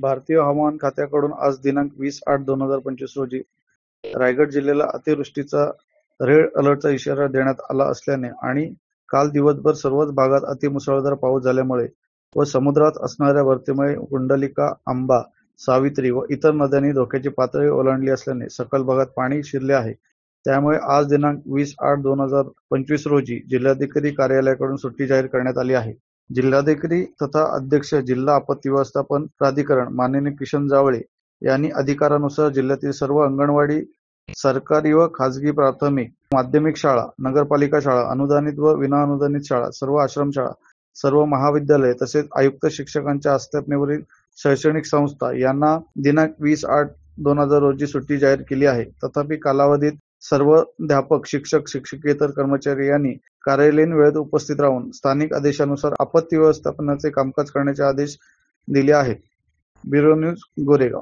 भारतीय हवामान खात्याकडून आज दिनांक 20/8/2025 रोजी रायगड जिल्ह्याला अतिवृष्टीचा रेड अलर्टचा इशारा देण्यात आला असल्याने आणि काल दिवसभर सर्वच भागात अतिमुसळधार पाऊस झाल्यामुळे व समुद्रात असणाऱ्या भरतीमुळे कुंडलिका, आंबा, सावित्री व इतर नद्यांनी धोक्याची पातळी ओलांडली असल्याने सखल भागात पाणी शिरले आहे. त्यामुळे आज दिनांक 20/8/2025 रोजी जिल्हाधिकारी कार्यालयाकडून सुट्टी जाहीर करण्यात आली आहे. जिल्हाधिकारी तथा अध्यक्ष जिल्हा आपत्ती व्यवस्थापन प्राधिकरण माननीय किशन जावळे यांनी अधिकारानुसार जिल्ह्यातील सर्व अंगणवाडी, सरकारी व खाजगी प्राथमिक, माध्यमिक शाळा, नगरपालिका शाळा, अनुदानित व विनाअनुदानित शाळा, सर्व आश्रमशाळा, सर्व महाविद्यालये तसेच आयुक्त शिक्षकांच्या आस्थापनेवरील शैक्षणिक संस्था यांना दिनांक 20/8/2000 रोजी सुट्टी जाहीर केली आहे. तथापि कालावधीत सर्व अध्यापक, शिक्षक, शिक्षकेतर कर्मचारी यांनी कार्यालयीन वेळेत उपस्थित राहून स्थानिक आदेशानुसार आपत्ती व्यवस्थापनाचे कामकाज करण्याचे आदेश दिले आहेत. Bureau news, Goregaon.